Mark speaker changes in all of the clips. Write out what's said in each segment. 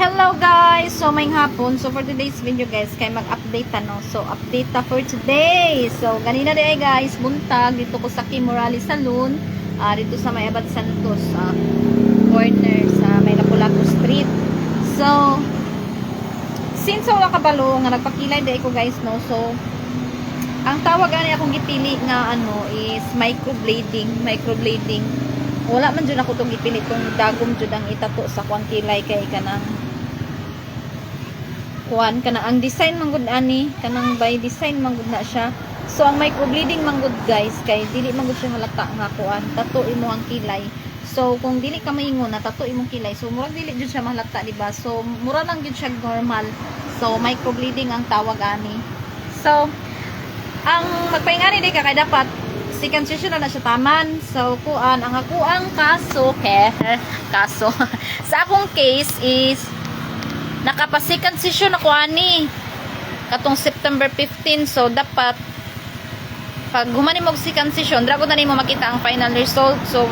Speaker 1: Hello guys! So may hapon. So for today's video guys, kay mag-update ano. So update ta for today. So ganina day guys, buntag dito ko sa Kim Morales Saloon, dito sa May Abad Santos, corner sa May Lapu-Lapu Street. So since wala kabalo nga nagpakilay day ko guys no. So ang tawag ani akong gipili nga ano is microblading. Wala man jud ako tong gipili kung dagom jud ang itato sa kuan kilay kay kanang kuan ang design man gud ani kanang by design man gud na siya. So ang microblading man gud guys kay dili man gud siya halata nga kuan tato imo ang kilay. So kung dili ka maingon na tato imong kilay, so murag dili jud siya mahalata, diba? So mura lang jud siya normal. So microblading ang tawag ani. So ang magpaingani di ka kay dapat second session na siya taman. So kuan ang ako ang kaso sa akong case is nakapa second session ako ani katong September 15. So dapat pag humani mo second session drago na nimo makita ang final result. So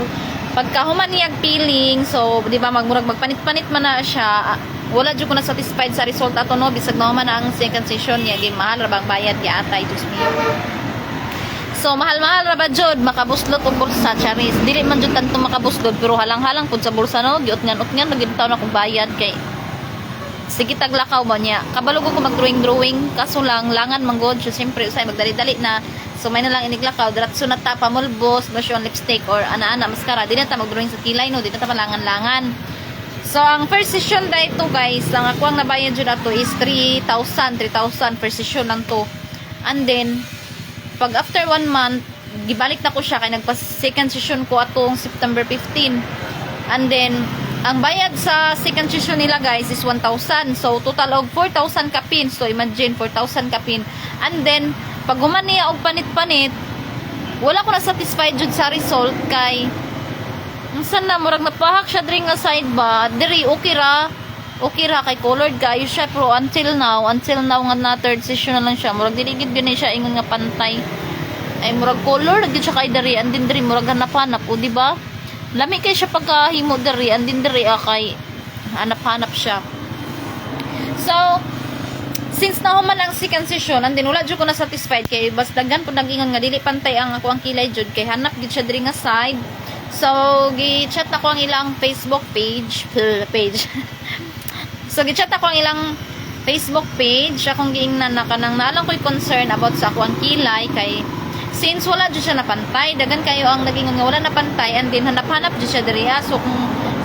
Speaker 1: pagka humani ang feeling, so di ba magpanit-panit man na siya, wala jud ko na satisfied sa result ato no, bisag na man ang second session niya gi mahal ra bang bayad kay atay Diyos miyo. So mahal-mahal ra ba jud makabuslot og bulsa charis. Dili man jud tanto makabuslot pero halang-halang pud sa bulsa no, giutngan-utngan nagitaw na kong bayad kay sige taglakaw ba niya. Kabalo ko mag-drawing kaso lang langan manggod siya siyempre usay magdali-dali na. So may na lang iniglakaw diretso na ta pamulbos, lotion, lipstick or ana-ana mascara. Di na ta mag-drawing sa kilay no, di na ta palangan-langan. So ang first session dito guys, ang ako ang nabayad jud ato is 3,000 per session lang to. And then pag after 1 month, gibalik na ko siya kay nagpa second session ko atong September 15. And then ang bayad sa second session nila guys is 1,000. So total of 4,000 kapin. So imagine 4,000 kapin. And then pag human niya og panit-panit, wala ko na satisfied jud sa result kay unsan na murag napahak siya diri nga side ba, diri okay ra kay colored kayo siya pero until now nga na third session na lang siya murag dili gid gani siya ingon nga pantay ay murag color gid siya kay diri and din diri murag hanap-hanap o di ba lami kay siya pagkahimo diri and din diri kay hanap-hanap siya. So since na human ang second session and then wala jud ko na satisfied kay bas daghan pud nag-ingon nga dili pantay ang ako ang kilay jud kay hanap gid siya diri nga side. So gi-chat ako ang ilang Facebook page. So gi-chat ako ang ilang Facebook page akong giingnan na kanang naalang ko'y concern about sa ako ang kilay kay since wala jud siya napantay dagan kayo ang nag-ingon nga wala napantay and then hanap-hanap jud siya diri so kung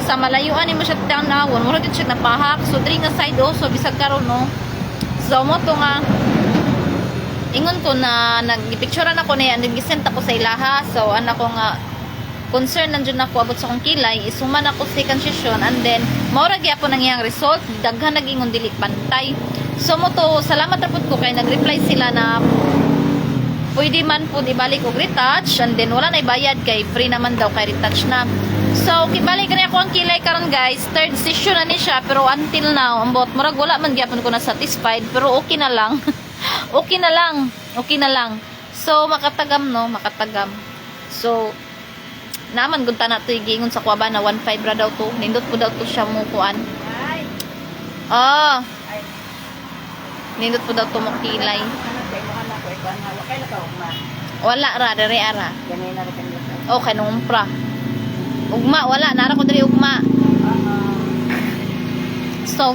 Speaker 1: sa malayuan nimo siya tanawon wala jud siya napahak so diri nga side also bisag karon no. So mo to nga ingon ko na nagipicturean ako niya and gisend ako sa ilaha. So ana ko nga concern nandiyan ako abot sa akong kilay isuman ako second session and then maura gyapon ang iyang result daghan nag-ingon dili pantay. So mo to salamat ra pud ko kay nag-reply sila na pwede man pud ibalik og retouch and then wala na ibayad kay free naman daw kay retouch na. So kibalik gani ako ang kilay karon guys third session na ni siya pero until now ambot murag wala man gyapon ko na satisfied pero okay na lang. okay na lang so makatagam no so naman gunta na to igingon sa kuwaba na 1.5 ra daw to nindot po daw to siya mo kuan nindot po daw to mo kilay wala ra dere ara okay nung umpra ugma wala nara ko diri ugma so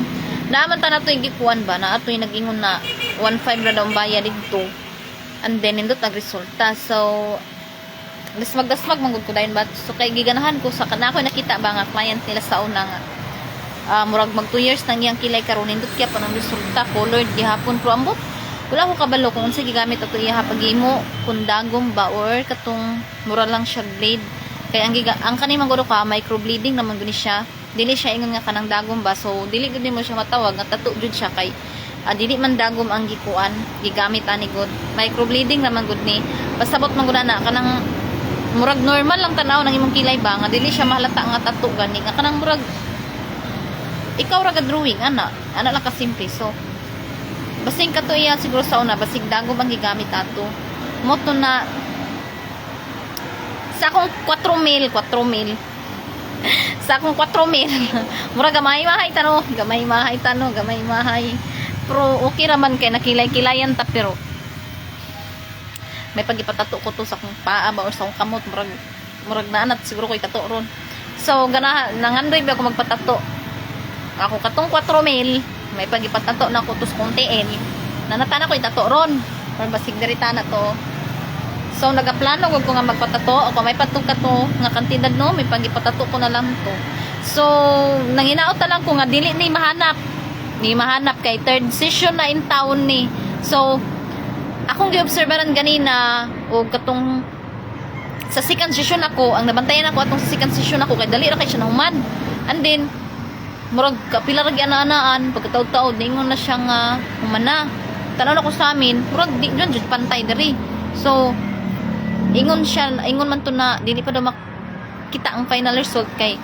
Speaker 1: naman ta na to igikuan ba na ato nag-ingon na 1.5 ra daw ang bayad dito and then nindot nagresulta. So dasmag manggod ko dayon ba so kay giganahan ko sa kana ako nakita ba nga client nila sa una nga murag mag 2 years nang iyang kilay karon nindot kaya pa ng resulta colored gihapon pero ambot wala ko kabalo kung unsa gigamit ato iya pagimo kun dagom ba or katong mura lang siya blade kay ang kani manggod ka microbleeding naman guni siya dili siya ingon nga kanang dagom ba so dili gud mo siya matawag nga tattoo jud siya kay dili man dagom ang gikuan gigamit ani gud microbleeding naman gud ni pasabot man gud na kanang murag normal lang tanaw ng imong kilay ba nga dili siya mahalata nga tattoo gani nga kanang murag ikaw ra ga drawing ana lang ka simple. So basing kato iya siguro sa una basig dagom ang gigamit ato moto na sa akong 4 mil Sa akong 4,000. Mura gamay-mahay tano, gamay-mahay tano, gamay-mahay. Pero okay raman kay nakilay-kilayan ta, pero may pagipatato ko to sa akong paa ba or sa akong kamot, murag naanat siguro ko itato ron. So gana nangandoy ba ako magpatato. Ako katong 4,000, may pagipatato na ko to sa kong tiil. Nanatana ko itato ron. Or basig dirita na to. So nagaplano ko nga magpatato o kung may patuka to nga kantidad no, may pagipatato ko na lang to. So nanginaot na lang ko nga dili ni mahanap. Ni mahanap kay third session na in town ni. So akong giobserbaran ganina o katong sa second session ako, ang nabantayan ako atong sa second session ako kay dali ra kay siya nahuman. And then murag kapila ra giana-anaan pagkataod-taod ningon na siya nga humana. Tanaw na ko sa amin, murag di jud pantay diri. So ingon man to na dili pa daw makita ang final result kay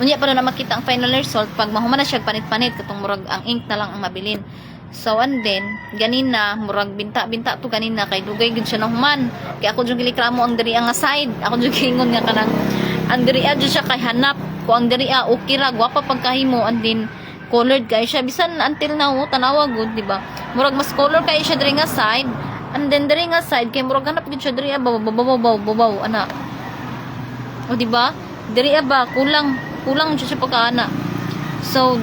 Speaker 1: unya pa daw na makita ang final result pag mahuman na siya panit-panit katong murag ang ink na lang ang mabilin. So and then ganina murag binta to ganina kay dugay gid siya nahuman. Kay ako jud gilikramo ang diri nga side. Ako jud ingon nga kanang ang diri jud siya kay hanap ko ang diri okay ra gwapa pagkahimo and then colored kay siya bisan until now tanawa good di ba? Murag mas color kay siya diri nga side. And then diri nga side kay murag hanap gid siya diri babaw ana. O di ba? Diri ba kulang siya pagkaana. So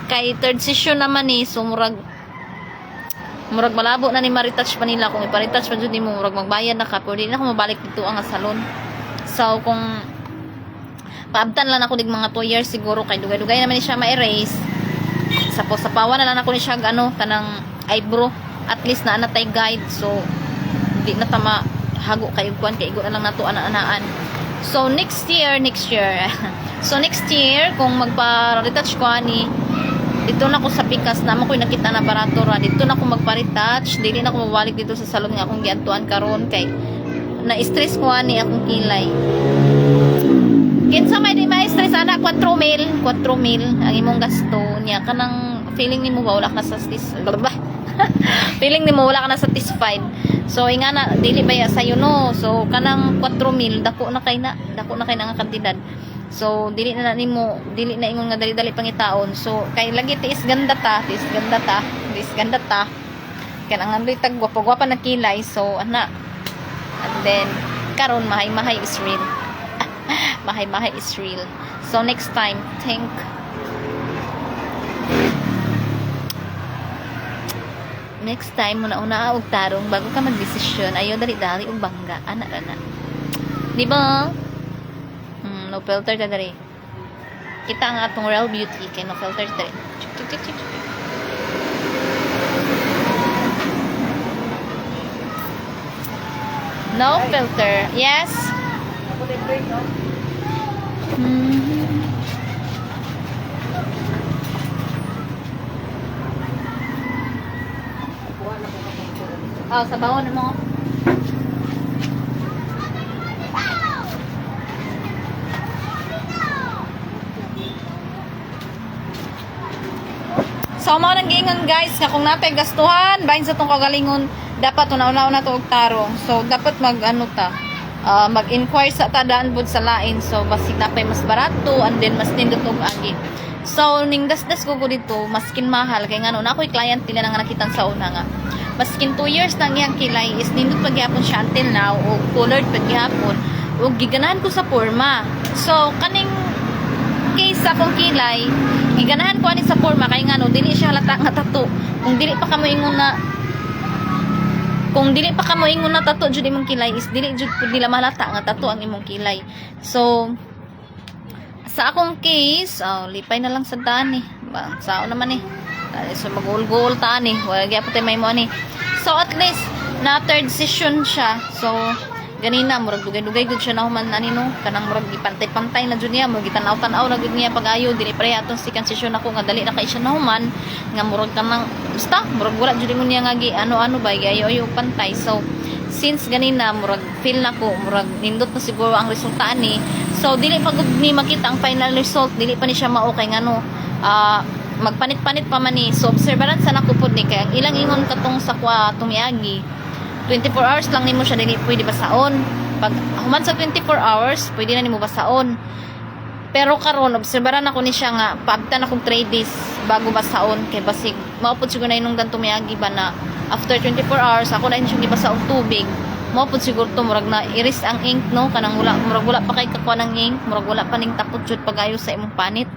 Speaker 1: kay third session naman ni so murag malabo na ni ma-retouch pa nila kung ipa-retouch pa jud nimo murag magbayad na ka pero di na ako mabalik dito ang salon. So kung paabtan lang ako dig mga 2 years siguro kay dugay-dugay naman ni siya ma-erase. Sa pawan na lang ako ni siya kanang eyebrow at least na anatay guide so di na tama hago kay kuan kay igo na lang nato ana-anaan. So next year so next year kung magpa-retouch ko ani dito na ko sa Pikas na mo ko'y nakita na barato ra dito na ko magpa-retouch dili na ko mabalik dito sa salon nga akong giadtuan karon kay na-stress ko ani akong kilay. Kinsa may di ma-stress ana 4,000 ang imong gasto niya kanang feeling nimo wala ka na sa feeling nimo wala ka na satisfied. So ingana dili baya sayo no. So kanang 4,000 dako na kay na nga kantidad. So dili na ingon nga dali-dali pangitaon. So kay lagi tiis ganda ta. Kanang andoy tag gwapa na kilay. So ana. And then karon mahay-mahay is real. Mahay-mahay is real. So next time think next time una og tarong bago ka magdesisyon ayo dali-dali og bangga ana di ba no filter ta dali kita ang atong real beauty kay no filter dali no filter yes sa bawon mo. So mao nang giingon guys nga kung natay gastuhan bahin sa tong kagalingon dapat una-una to og tarong. So dapat mag-inquire sa tadaan bud sa lain. So basig napay mas barato and then mas nindot og agi. So ning dasdas ko dito maskin mahal kay ngano na ako'y client nila nga nakitan sa una nga maskin 2 years nang iyang kilay is nindot pagyapon siya until now o colored pagyapon o giganahan ko sa forma. So kaning case sa akong kilay giganahan ko ani sa forma kay ngano dili siya halata nga tattoo. Kung dili pa kamo ingon na tattoo jud imong kilay is dili jud nila malata nga tattoo ang imong kilay. So sa akong case lipay na lang sa daan sao naman so mag-goal taan wala gyapon tay may mo ani. So at least na third session siya. So ganina murag dugay-dugay gud siya nahuman ani no kanang murag gipantay-pantay na jud niya murag gitanaw-tanaw na gud niya pag-ayo dili pa atong second session ako nga dali na kay siya nahuman nga murag kanang basta murag wala jud mo niya nga gi ano ba gayo pantay. So since ganina murag feel na ko murag nindot na siguro ang resulta ani. So dili pa gud ni makita ang final result dili pa ni siya mao kay ngano magpanit-panit pa man ni. So obserbaran sa nako pud ni kay ang ilang ingon katong sa kwa tumiagi 24 hours lang nimo siya dili pwede basaon. Pag human sa 24 hours pwede na nimo basaon. Pero karon obserbaran ako ni siya nga paabtan akong 3 days bago basaon kay basig maupod siguro na inungdan to miagi ba na after 24 hours ako na siya gibasa og tubig maupod siguro to murag na iris ang ink no kanang wala pa kay kakuha ng ink murag wala pa ning tapot jud pagayo sa imong panit.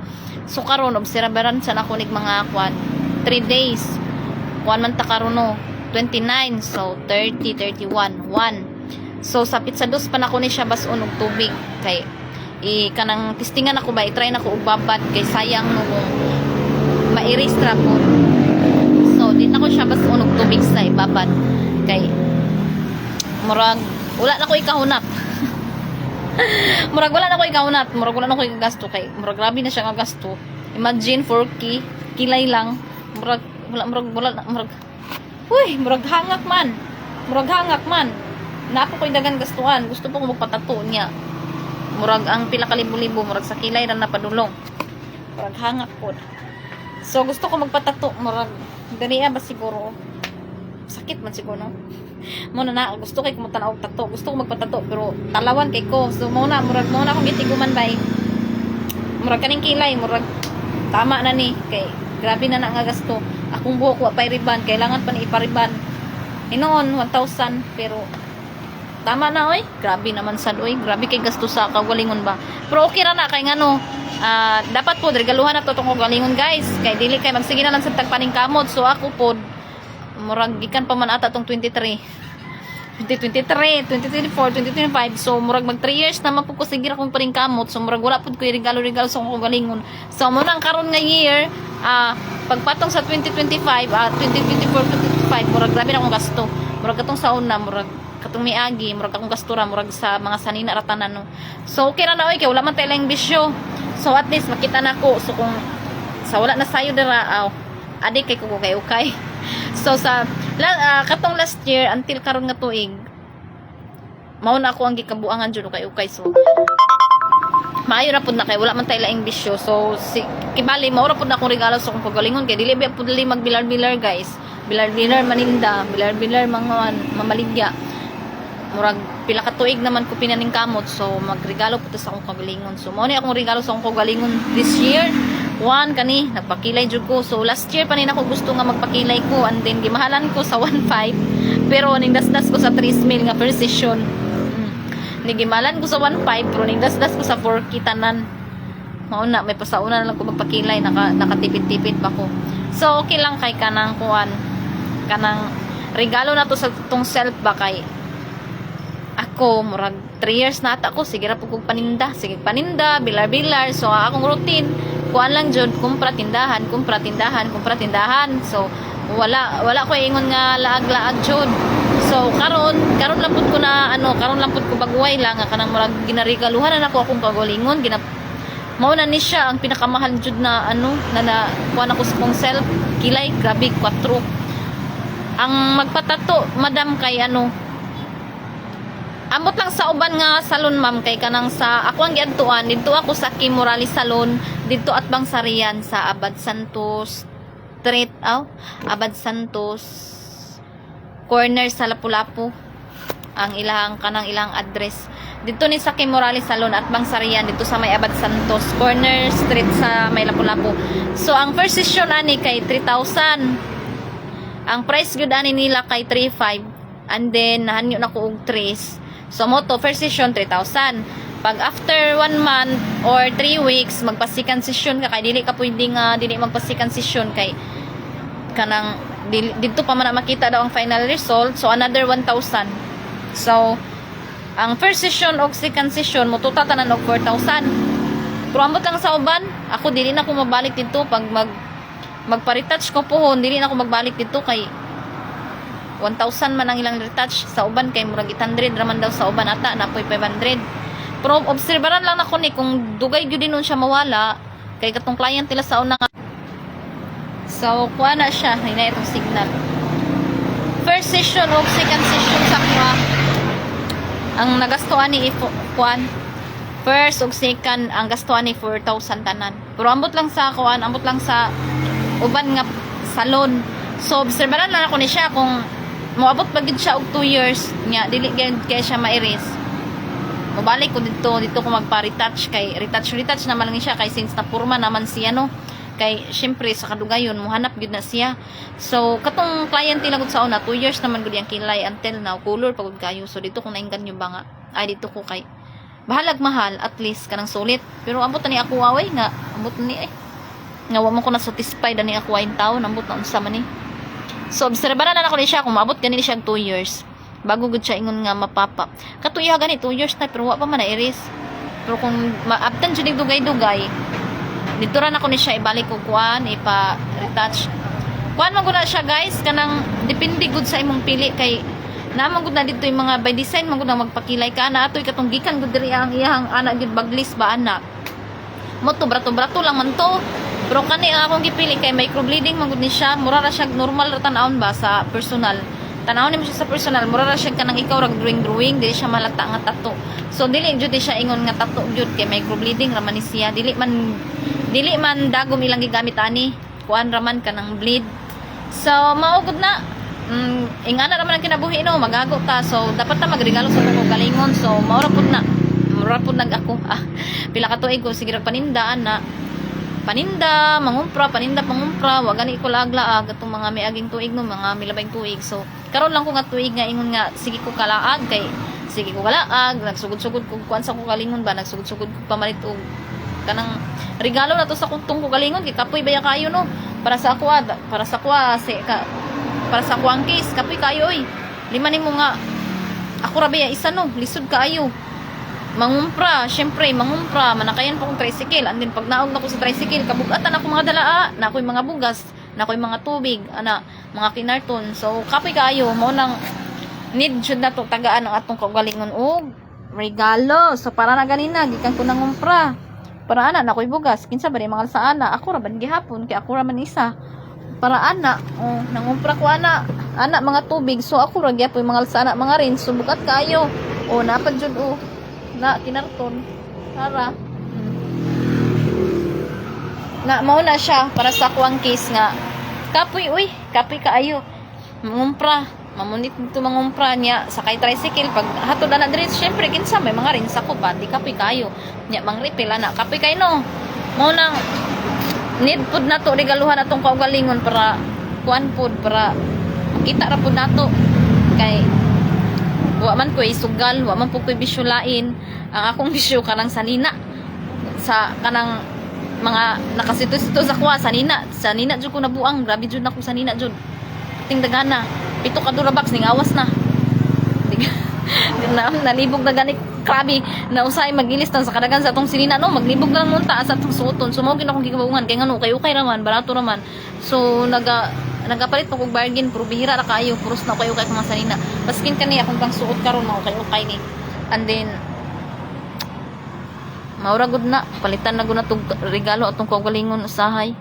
Speaker 1: So karon obserbaran sa nako nig mga 3 days kuan man ta karon no 29 so 30 31 1 so sa pizza dos pa nako ni siya bason og tubig kay kanang testingan ako ba i-try na ko og babad kay sayang no kung ma-erase ra po. So di na ko siya bason og tubig sa ibabad kay murag wala na ko ikahunap. Murag wala na ko ikahunat, murag wala na ko ikagasto kay murag grabe na siya nga gasto. Imagine 4K kilay lang murag murag hangak man. Napo ko dagan gastuan, gusto po ko magpatato niya. Murag ang pila ka libo-libo murag sa kilay ra napadulong murag hangak pod. So gusto ko magpatato murag daniya ba siguro sakit man siguro no muna na gusto kay kumutan og tato gusto ko magpatato pero talawan kay ko so muna akong gitiguman bay murag kaning kilay murag tama na ni kay grabe na nga gasto akong buhok wa pay riban kailangan pa ni ipariban inoon 1,000 pero tama na oy grabe naman sad oy grabe kay gasto sa kagalingon ba pero okay ra na kay ngano dapat pod regaluhan na to tong kagalingon guys kay dili kay magsige na lang sa tagpaning kamot so ako pod murag gikan pa man ata tong 2024 2025 so murag mag 3 years na mapud ko sige ra kong paning kamot so murag wala pud ko regalo sa akong kagalingon so mo nang karon nga year pagpatong sa 2025 2024 2025 murag grabe na akong gasto murag katong sa una murag katong miagi murag akong gastura murag sa mga sanina ra tanan no so okay ra na oy kay wala man tay lang bisyo so at least makita na ko so kung sa wala na sayo dira adik kay ko kay okay so sa katong last year until karon nga tuig mao na ako ang gikabuangan jud kay okay so maayo na pud na kay wala man tay laing bisyo so kibali mao ra pud na akong regalo sa akong kagalingon kay dili ba pud mag bilar guys bilar maninda bilar mga mamaligya murag pila ka tuig naman ko pinaning kamot so magregalo po to sa akong kagalingon so mao ni akong regalo sa akong kagalingon this year one kani nagpakilay jud ko so last year pa ni ako gusto nga magpakilay ko and then gimahalan ko sa 1.5 pero ning dasdas ko sa 3,000 nga per session gimahalan ko sa 1.5 pero ning dasdas ko sa 4 kitanan mao na may pasauna na lang ko magpakilay nakatipid-tipid pa ko so okay lang kay kanang kuan kanang regalo na to sa tong self ba kay ako murag 3 years na ata ko sige ra pug paninda bilar so akong routine kuan lang jud kumpra tindahan so wala ko ingon nga laag jud so karon lang pud ko na karon lang pud ko baguhay lang nga kanang murag ginarigaluhan na ako akong kagalingon mao na ni siya ang pinakamahal jud na na kuan ako sa kong self kilay grabe 4 ang magpatato madam kay amot lang sa uban nga salon ma'am kay kanang sa ako ang giadtuan didto ako sa Kim Morales Salon didto at Bangsarian sa Abad Santos Street Abad Santos corner sa Lapu-Lapu ang ilang address didto ni sa Kim Morales Salon at Bangsarian didto sa may Abad Santos corner street sa may Lapu-Lapu so ang first session ani kay 3,000 ang price gyud ani nila kay 3,500 and then nahanyo na ko og 3 so mo to first session 3,000 pag after 1 month or 3 weeks magpasikan session ka kay dili ka pwedeng dili magpasikan session kay kanang dito pa man makita daw ang final result so another 1,000 so ang first session og second session mo total tanan og 4,000 pero ambot lang sa uban ako dili na ko mabalik dito pag magpa-retouch ko pohon dili na ko magbalik dito kay 1,000 man ang ilang retouch sa uban kay murag 800 raman daw sa uban ata napoy 500 pero obserbaran lang nako ni kung dugay gyud dinon siya mawala kay katong client nila sa una so kuha na siya hina itong signal first session o second session sa kuha ang nagastuan ni kuan first ug second ang gastuan ni 4,000 tanan pero ambot lang sa kuan ambot lang sa uban nga salon so obserbaran lang ako ni siya kung moabot pagid siya og 2 years nya dili gyud kay siya ma-erase mabalik ko dito ko magpa-retouch kay retouch naman lang siya kay since napurma naman siya no. Kay syempre sa kadugayon muhanap gyud na siya. So katong client nila gud sa una 2 years naman gud yang kilay until now color pagod kayo. So dito ko nainggan yung ba nga ay dito ko kay bahalag mahal at least kanang sulit. Pero ambot na ni ako away nga ambot ni nga wa man ko na satisfied ani ako in taon ambot na unsa man ni. So obserbahan na ako ni siya kung maabot gani siya 2 years. Bago gud siya ingon nga mapapa. Katuya gani 2 years na pero wa pa man na iris. Pero kung maabtan jud dugay-dugay, dito ra na ko ni siya ibalik ko kuan ipa-retouch. Kuan man gud na siya guys kanang depende gud sa imong pili kay naman gud na dito yung mga by design man gud na magpakilay ka na atoy katong gikan gud diri ang iyang ana gud baglis ba ana. Mo to brato-brato lang man to. Pero kani ang akong gipili kay microbleeding man gud ni siya, mura ra siya normal ra tan-awon ba sa personal. Tanawon mo siya sa personal, mura ra siya kanang ikaw rag drawing dili siya malata nga tattoo. So dili jud siya ingon nga tattoo jud kay microbleeding ra man ni siya. Dili man dagom ilang gigamit ani. Kuan ra man kanang bleed. So mao gud na ingana ra man ang kinabuhi no, magago ta. So dapat ta magregalo sa tuko galingon. So mao ra pud na. Mura pud nag ako. Pila ka tuig ko sige ra panindaan na paninda, mangumpra, pangumpra, wa gani ko laag-laag atong mga miaging tuig no, mga milabay tuig. So karon lang ko nga tuig nga ingon nga sige ko kalaag kay sige ko kalaag, nagsugod-sugod ko kuan sa ko kalingon ba, nagsugod-sugod ko pamalit og kanang regalo na to sa kuntong ko kalingon kay kapoy baya kayo no. Para sa ako para sa ako ang case kapoy kayo oy. Lima nimo nga ako ra baya isa no, lisod kaayo. Mangumpra, syempre mangumpra, manakayan po kong tricycle. And then pag naog na ko sa tricycle, kabugatan ako mga dalaa, na ako'y mga bugas, na ako'y mga tubig, mga kinarton. So kapoy kaayo, mo nang need jud na to tagaan ang atong kaugalingon og regalo. So para na ganina gikan ko nangumpra. Para ana na ako'y bugas, kinsa ba di mga sa ana, ako ra ban gihapon kay ako ra man isa. Para ana, nangumpra ko ana mga tubig. So ako ra gyapon mga sa ana mga rin, so bugat kaayo. Napad jud na kinarton para na mao na siya para sa kuang case nga kapoy kaayo mangumpra mamunit dito mangumpra niya sakay tricycle pag hatod na diri syempre kinsa may mga rin sa ko ba di kapoy kaayo nya mangripil ana kapoy kay no mao nang need pud nato regaluhan atong kaugalingon para kuan pud para makita ra pud nato kay wa man ko isugal, wa man po ko bisyulain. Ang akong bisyo kanang sanina. Sa kanang mga nakasito-sito sa kuha, sanina jud ko nabuang, grabe jud nako sanina jud. Ting dagana, 7 ka durabox ning awas na. Nalibog na gani grabe na usay magilis tan sa kadagan sa atong sinina no, maglibog lang munta sa atong suoton. So mao gyud akong gikabungan kay ngano kay ukay raman, barato raman. So nagapalit pa kog bargain pero bihira ra kaayo puros na kayo kay mga sanina paskin kani akong pang suot karon mao kay ni and then maura gud na palitan na gud na tug regalo atong kaugalingon usahay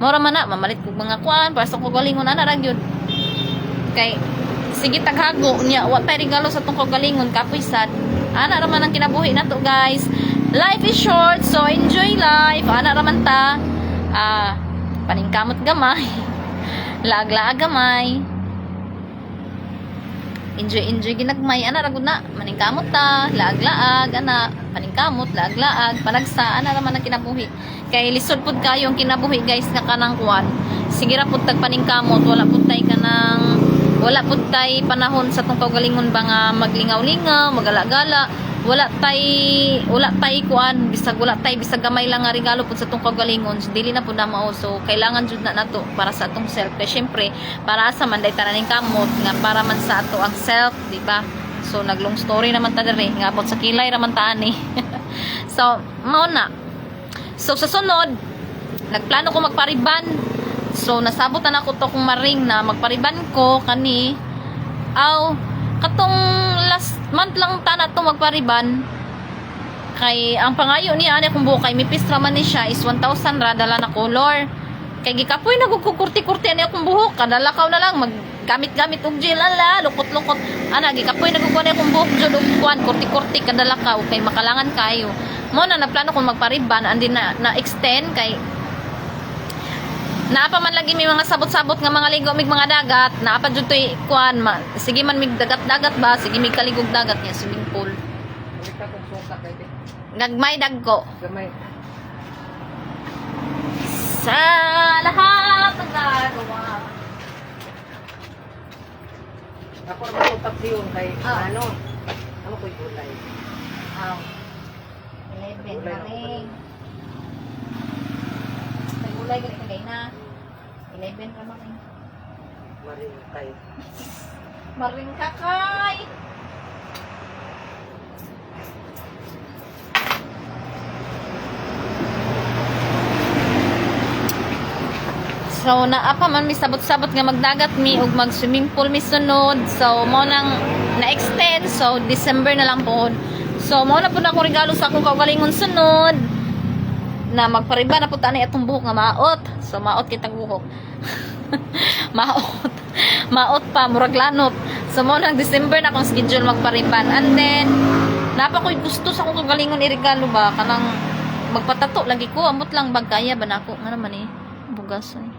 Speaker 1: maura man na mamalit kog mga kuan para sa kaugalingon ana ra gyud kay sige taghago niya wa tay regalo sa atong kaugalingon kapoy sad ana ra man ang kinabuhi nato guys. Life is short so enjoy life ana ra man ta paningkamot gamay laag-laag gamay enjoy ginagmay ana ra gud na maningkamot ta laag-laag ana paningkamot laag-laag panagsa ana ra man ang kinabuhi kay lisod pud kayo ang kinabuhi guys nga kanang kuan sige ra pud tag paningkamot wala pud tay panahon sa tong kaugalingon ba nga maglingaw-lingaw magala-gala wala tay kuan bisag gamay lang nga regalo pud sa tong kaugalingon so, dili na pud na mao so kailangan jud na nato para sa atong self kay syempre para sa man day tananing kamot nga para man sa ato ang self di ba so naglong story naman ta diri nga abot sa kilay ra man ta ani so mao na so sa sunod nagplano ko magpariban so nasabot na ako to kung maring na magpariban ko kani katong last month lang ta na to magpariban kay ang pangayo niya ani akong buhok kay mipis ra man ni siya is 1,000 ra dala na color kay gikapoy nagkukurti-kurti ani akong buhok kada lakaw na lang maggamit og gel ala lukot-lukot ana gikapoy nagkukuan akong buhok jud og kuan kurti-kurti kada lakaw kay makalangan kayo mo na nagplano kong magpariban andi na extend kay naapa man lagi may mga sabot-sabot nga mga ligo mig mga dagat naapa jud toy kuan sige man mig dagat-dagat ba sige mig kaligog dagat niya swimming pool Gagmay dagko.
Speaker 2: Gamay.
Speaker 1: Sa lahat ng nagawa.
Speaker 2: Ako naman utak yun kay
Speaker 1: Ah.
Speaker 2: ano ko'y gulay.
Speaker 1: 11 na rin. May gulay ganit kagay na. 11 ka maring.
Speaker 2: Maringkay.
Speaker 1: Maring kakay. So naapa man mi sabot-sabot nga magdagat mi ug mag swimming pool mi sunod. So mo nang na-extend, so December na lang po. So mo na pud ako regalo sa akong kaugalingon sunod na magpariba na pud ani atong buhok nga maot. So maot kitang buhok. maot. Maot pa murag lanot. So mo nang December na akong schedule magpariban. And then napa ko'y gusto sa akong kaugalingon iregalo ba kanang magpatato lagi ko amot lang bagkaya ba nako nga naman eh bugas ay.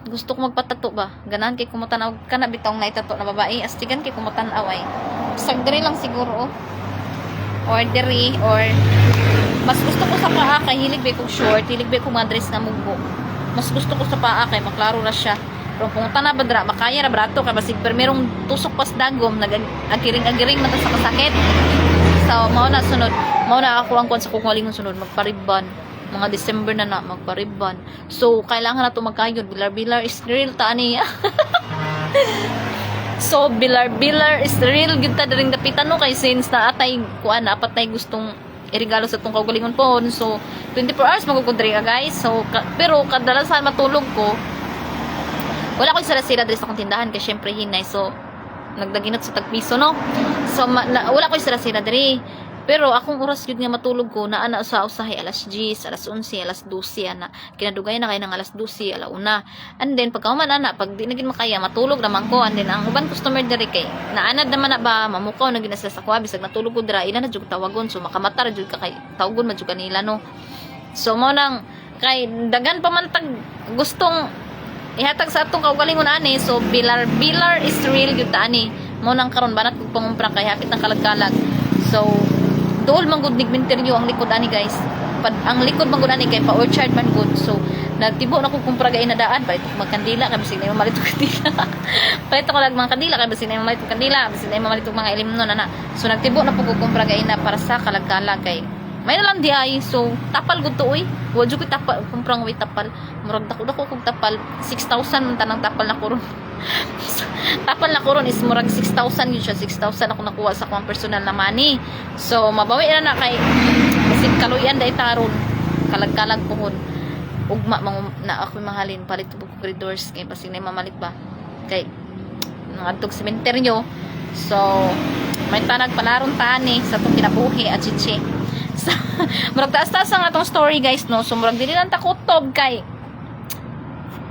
Speaker 1: Gusto ko magpatato ba? Ganahan kay kumutanaw ka na bitong naitato na babae. Astigan kay kumutanaw ay. Sagdiri lang siguro. Or diri. Or mas gusto ko sa paa kay hilig ba kong short. Hilig ba kong mga dress na mugbo. Mas gusto ko sa paa kay maklaro na siya. Pero kung na ba dra, makaya na brato kay basig pero merong tusok pas dagom. Nag-agiring-agiring mata sa kasakit. So, mao na sunod. Mao na ako ang kon sa kung waling sunod. Magpariban. Mga December na magpariban. So, kailangan na ito magkayod. Bilar-bilar is real ta niya. So, bilar-bilar is real. Gita na rin dapitan no. Kay since na atay, kuan, apat tay gustong irigalo sa itong kaugalingon po. So, 24 hours magkukundri ka guys. So, pero kadalasan matulog ko. Wala ko sila-sila dito sa akong tindahan. Kasi syempre hinay. So, nagdaginot sa tagpiso no. So, wala ko sila-sila diri. Pero akong oras yun nga matulog ko na ana sa usahay alas 10, alas 11, alas 12 ana. Kinadugay na kay ng alas 12, alauna. And then pagkauman ana pag di na gid makaya matulog naman ko. And then ang uban customer diri kay naanad naman na ba mamukaw na gina sa sakwa bisag natulog ko dira ina na jud tawagon. So makamatar jud ka kay tawagon man jud kanila no. So mo nang kay dagan pa man tag gustong ihatag sa atong kaugalingon ani. So bilar is real gyud ta ani. Mo nang karon banat kog pangumpra kay hapit ng kalag-kalag. So dool man gud nigminteryo ang likod ani guys. Ang likod man gud ani kay pa orchard man gud. So nagtibo na ko kumpra gay na daan pa ito magkandila kay bisig na mamalit og kandila. Pa ito ko lag mga kandila kay bisig na mamalit og kandila, bisig na mamalit og mga ilimnon ana. So nagtibo na po ko kumpra gay na para sa kalag-kalag kay may na lang di ay. So tapal gud to oy. Wa jud ko tapal kumprang way tapal. Murag dako kog tapal 6,000 man tanang tapal na kuron. Tapal na kuron is murag 6,000 yun siya. 6,000 ako nakuha sa akong personal na money. So mabawi na kay kasi kaluyan day taron kalag-kalag puhon ugma na ako mahalin palit ko corridors kay basig na mamalit ba kay ngadtog sementeryo. So may tanag palaron tani sa itong kinabuhi at chichi. So murag taas-taas ang atong story guys no. So murag dili lang ta kutob kay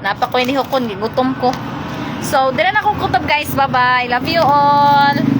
Speaker 1: napakoy ni hukon gutom ko. So, dire na ko kutob guys. Bye-bye. Love you all.